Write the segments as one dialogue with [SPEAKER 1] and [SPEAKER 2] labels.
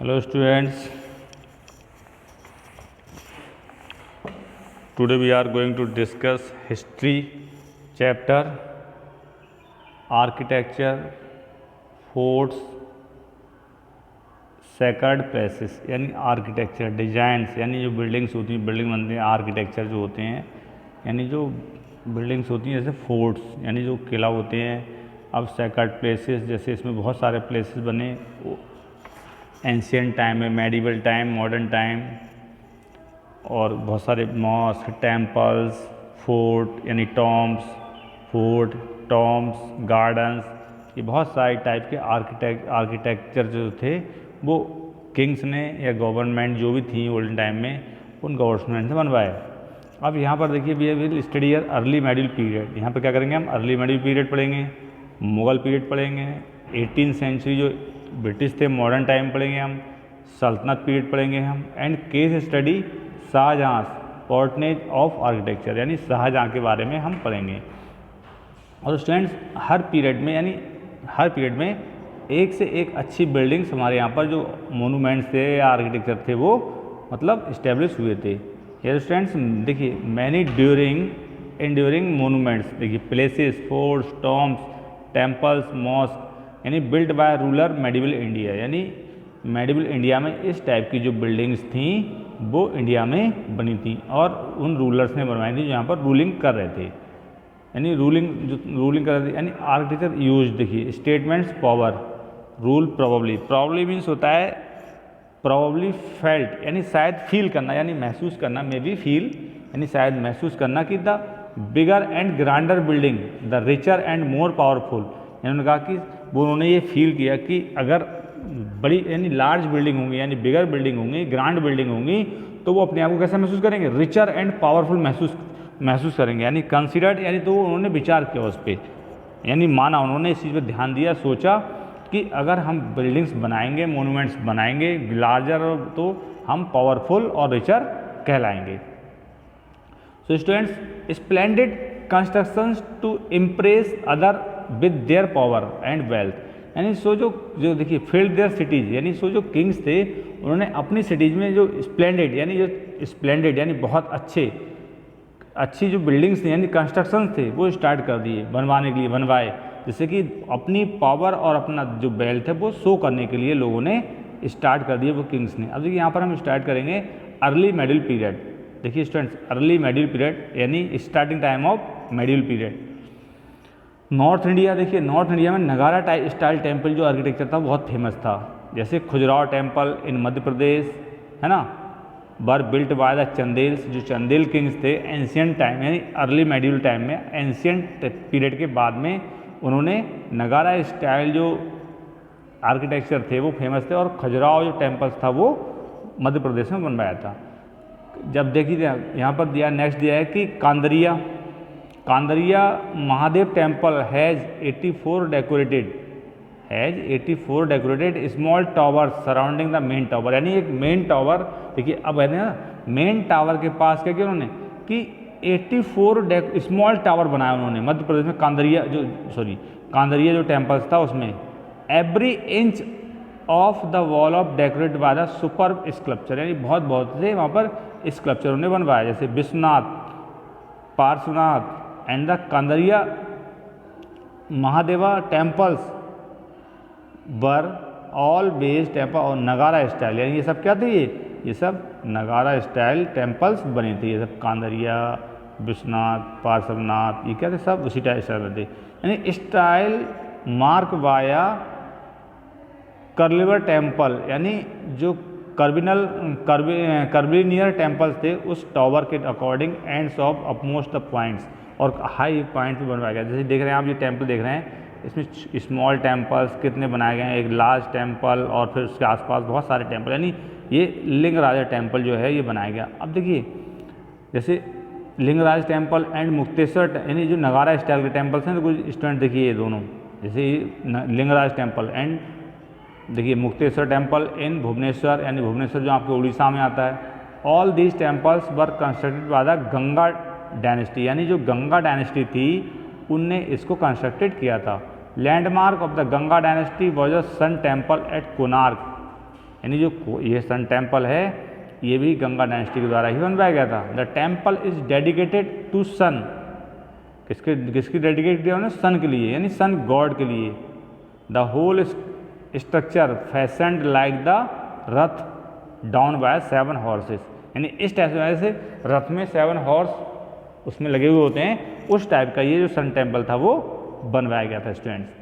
[SPEAKER 1] Hello students, today we are going to discuss history chapter, architecture, forts, sacred places यानी architecture designs यानी जो buildings होती हैं, building बनते हैं, आर्किटेक्चर जो होते हैं यानी जो बिल्डिंग्स होती हैं जैसे फोर्ट्स यानी जो किला होते हैं। अब सैक्रेड प्लेसेस जैसे इसमें बहुत सारे प्लेसेस बने एंशियंट टाइम में, मेडिवल टाइम, मॉडर्न टाइम, और बहुत सारे मॉस्क, टेम्पल्स, फोर्ट यानी टॉम्ब्स, फोर्ट, टॉम्ब्स, गार्डन्स, ये बहुत सारे टाइप के आर्किटेक्चर जो थे वो किंग्स ने या गवर्नमेंट जो भी थी ओल्डन टाइम में उन गवर्नमेंट ने बनवाए। अब यहाँ पर देखिए we will study early medieval period. यहाँ पर क्या करेंगे हम? अर्ली मेडिवल पीरियड पढ़ेंगे, मुग़ल पीरियड पढ़ेंगे, 18th सेंचुरी जो ब्रिटिश थे मॉडर्न टाइम पढ़ेंगे हम, सल्तनत पीरियड पढ़ेंगे हम, and case study Shahjahan portrait of architecture यानी शाहजहाँ के बारे में हम पढ़ेंगे। और स्टूडेंट्स हर पीरियड में यानी हर पीरियड में एक से एक अच्छी बिल्डिंग्स हमारे यहाँ पर जो मोनूमेंट्स थे या आर्किटेक्चर थे वो मतलब इस्टेब्लिश हुए थे। ये स्टूडेंट्स देखिए मैनी एंड्यूरिंग मोनूमेंट्स, देखिए places, forts, tombs, temples, mosque यानी built by ruler medieval India यानी मेडिवल इंडिया में इस टाइप की जो बिल्डिंग्स थी वो इंडिया में बनी थी और उन रूलर्स ने बनवाई थी जो यहाँ पर रूलिंग कर रहे थे यानी रूलिंग कर रहे थे यानी आर्किटेक्चर यूज। देखिए statements, power, rule, probably means होता है प्रॉबली फेल्ट यानी शायद फील करना यानी महसूस करना, मे बी फील यानी शायद महसूस करना कि the bigger and grander building the richer and more powerful, उन्होंने कहा कि वो उन्होंने ये फील किया कि अगर बड़ी यानी लार्ज बिल्डिंग होंगी यानी बिगर बिल्डिंग होंगी, ग्रांड बिल्डिंग होंगी तो वो अपने आप को कैसा महसूस करेंगे? रिचर एंड पावरफुल महसूस करेंगे यानी कंसिडर्ड यानी तो उन्होंने विचार किया उस पर यानी माना, उन्होंने इस चीज़ पर ध्यान दिया, सोचा कि अगर हम बिल्डिंग्स बनाएंगे, मोनूमेंट्स बनाएंगे लार्जर तो हम पावरफुल और रिचर कहलाएंगे। So students splendid constructions to impress other with their power and wealth यानी सो जो देखिए फील्ड देयर सिटीज यानी सो जो किंग्स थे उन्होंने अपनी सिटीज़ में जो स्प्लेंडेड यानी बहुत अच्छी जो बिल्डिंग्स थी यानी कंस्ट्रक्शंस थे वो स्टार्ट कर दिए बनवाने के लिए, बनवाए जिससे कि अपनी पावर और अपना जो वेल्थ है वो शो करने के लिए लोगों ने स्टार्ट कर दिए वो किंग्स ने। अब देखिए यहाँ पर हम स्टार्ट करेंगे अर्ली मेडिवल पीरियड। देखिए स्टूडेंट्स अर्ली मेडिवल पीरियड यानी starting time of medieval period. North India, देखिए नॉर्थ इंडिया में नगारा स्टाइल टेम्पल जो आर्किटेक्चर था बहुत फेमस था, जैसे खजुराहो टेम्पल इन मध्य प्रदेश है ना, वर बिल्ट बाय द चंदेल्स, जो चंदेल किंग्स थे एंशियंट टाइम यानी अर्ली मेडिवल टाइम में, एंशियंट पीरियड के बाद में उन्होंने नगारा स्टाइल जो आर्किटेक्चर थे वो फेमस थे और खजुराहो जो टेम्पल्स था वो मध्य प्रदेश में बनवाया था। जब देखिए यहाँ पर दिया नेक्स्ट दिया है कि Kandariya Mahadev temple has 84 decorated small tower surrounding the main tower यानी एक मेन टावर। देखिए अब है ना मेन टावर के पास क्या किया उन्होंने कि 84 स्मॉल टावर बनाया उन्होंने मध्य प्रदेश में। कांदरिया जो टेम्पल्स था उसमें every inch of the wall of decorate by the superb sculpture यानी बहुत से वहाँ पर स्कल्पचर उन्होंने बनवाया, जैसे Vishwanath, Parshvanath and the Kandariya Mahadeva temples were all based temple और नगारा स्टाइल यानी ये सब क्या थे? ये सब नगारा स्टाइल टेम्पल्स बने थे। ये सब कांदरिया, विश्वनाथ, पार्श्वनाथ ये क्या थे? सब उसी स्टाइल में थे यानी स्टाइल मार्क बाया कर्लिवर टेम्पल यानी जो कर्विलिनियर टेम्पल्स थे उस टावर के according ends of upmost the points और हाई पॉइंट पे बनवाया गया। जैसे देख रहे हैं आप ये टेम्पल देख रहे हैं इसमें स्मॉल टेम्पल्स कितने बनाए गए हैं, एक लार्ज टेम्पल और फिर उसके आसपास बहुत सारे टेम्पल यानी ये लिंगराज टेम्पल जो है ये बनाया गया। अब देखिए जैसे लिंगराज टेम्पल एंड मुक्तेश्वर यानी जो नगारा स्टाइल के टेम्पल्स हैं तो कुछ स्टूडेंट देखिए ये दोनों, जैसे लिंगराज टेम्पल एंड देखिए मुक्तेश्वर टेम्पल इन भुवनेश्वर यानी भुवनेश्वर जो आपके उड़ीसा में आता है। All these temples were constructed by the Ganga dynasty यानी जो गंगा डायनेस्टी थी उनने इसको कंस्ट्रक्टेड किया था। Landmark of the Ganga dynasty was a sun temple at Konark यानी जो ये सन टेम्पल है ये भी गंगा डायनेस्टी के द्वारा ही बनवाया गया था। The temple is dedicated to sun, किसके किसकी डेडिकेट किया उन्होंने, सन के लिए, यानी सन गॉड के लिए। The whole structure fashioned like the rath down by 7 horses, यानी इस टाइप से रथ में 7 हॉर्स उसमें लगे हुए होते हैं, उस टाइप का ये जो सन टेम्पल था वो बनवाया गया था स्टूडेंट्स।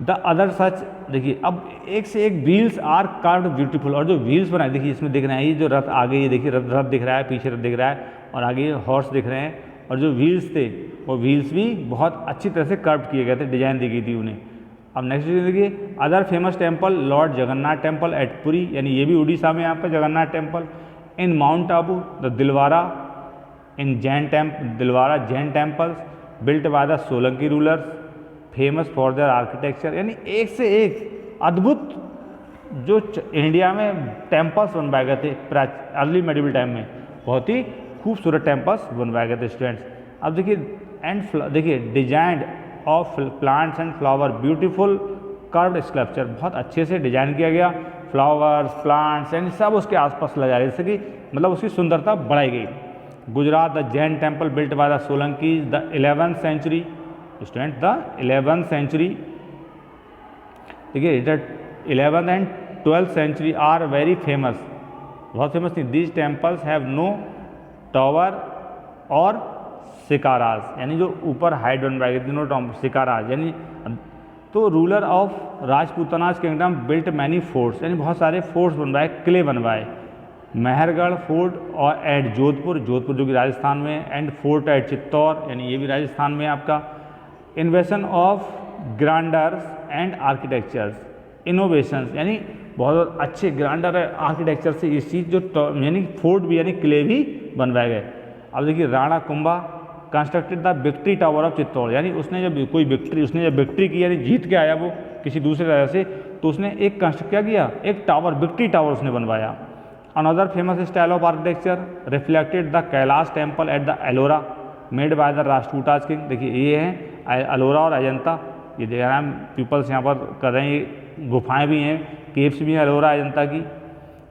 [SPEAKER 1] द अदर सच, देखिए अब एक से एक व्हील्स आर कार्व्ड ब्यूटीफुल, और जो व्हील्स बनाए देखिए इसमें दिख रहे हैं, ये जो रथ आगे ये देखिए रथ दिख रहा है, पीछे रथ दिख रहा है और आगे हॉर्स दिख रहे हैं, और जो व्हील्स थे वो व्हील्स भी बहुत अच्छी तरह से कर्व किए गए थे, डिजाइन दी गई थी उन्हें। अब नेक्स्ट देखिए other famous temple Lord Jagannath temple at Puri, यानी ये भी उड़ीसा में आपका Jagannath temple. In mount Abu the Dilwara in Dilwara Jain temples built by the Solanki rulers famous for their architecture, यानी एक से एक अद्भुत जो इंडिया में टेम्पल्स बनवाए गए थे अर्ली मेडिवल टाइम में, बहुत ही खूबसूरत टेम्पल्स बनवाए गए थे स्टूडेंट्स। अब देखिए देखिए designed of plants and flower beautiful curved sculpture, बहुत अच्छे से डिजाइन किया गया, फ्लावर्स प्लांट्स यानी सब उसके आसपास लगाए गए, जैसे कि मतलब उसकी सुंदरता बढ़ाई गई। Gujarat the Jain temple built by the Solanki the 11th century, student the 11th century, देखिए 11th and 12th century are very famous, बहुत फेमस थी। These temples have no tower और शिकाराज, यानी जो ऊपर हाइट बनवाए गए तीनों शिकाराज, यानी तो ruler of Rajputanas kingdom built many forts, यानी बहुत सारे फोर्ट्स बनवाए, किले बनवाए। मेहरगढ़ फोर्ट और एट जोधपुर जो कि राजस्थान में, एंड फोर्ट एट चित्तौर, यानी ये भी राजस्थान में आपका। Invention of grandeurs and architectures innovations, यानी बहुत अच्छे ग्रांडर आर्किटेक्चर से इस चीज़ जो यानी फोर्ट भी यानी किले भी बनवाए गए। अब देखिए Rana Kumbha constructed the victory tower of Chittor, यानी उसने जब विक्ट्री की यानी जीत के आया वो किसी दूसरे राजा से, तो उसने एक कंस्ट्रक्ट क्या किया, एक टावर विक्ट्री टावर उसने बनवाया। Another famous style of architecture reflected the Kailash temple at the Ellora made by the Rashtrakutas king, देखिए ये है एलोरा और अजंता, ये देख रहे हैं पीपल्स यहाँ पर कर रहे हैं, गुफाएँ भी हैं, केव्स भी हैं एलोरा अजंता की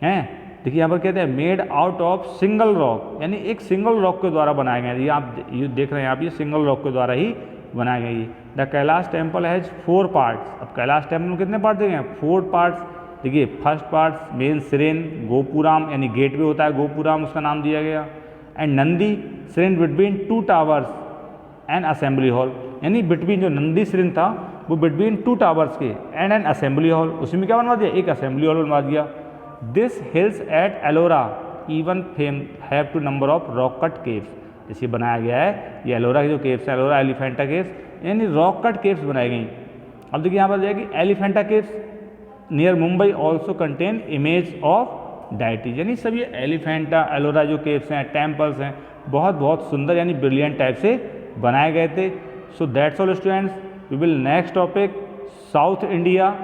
[SPEAKER 1] हैं। देखिए यहाँ पर कहते हैं made out of single rock, यानी एक सिंगल रॉक के द्वारा बनाए गए, ये आप ये देख रहे हैं आप, ये सिंगल रॉक के द्वारा ही बनाए गए। The Kailash temple has 4 parts, अब कैलाश टेम्पल में कितने पार्ट दिए हैं, 4 पार्ट्स। देखिए फर्स्ट पार्ट मेन सिरेन गोपुराम, यानी गेटवे होता है गोपुराम, उसका नाम दिया गया। And Nandi siren between 2 towers and assembly hall, यानी बिटवीन जो नंदी सिरेन था वो बिटवीन 2 टावर्स के एंड एन असेंबली हॉल, उसी में क्या बनवा दिया, एक असेंबली हॉल बनवा दिया। This hills at Ellora even fame have two number of rock cut caves, जैसे बनाया गया है ये एलोरा के जो केव्स है, एलोरा एलिफेंटा केव्स, यानी रॉक कट केव्स बनाई गई। अब देखिए यहाँ पर जाएगी Elephanta caves near Mumbai also contain image of deities, यानी सब ये एलिफेंटा एलोरा जो केव्स हैं टेम्पल्स हैं बहुत सुंदर यानी ब्रिलियंट टाइप से बनाए गए थे। So that's all students, we will next topic south India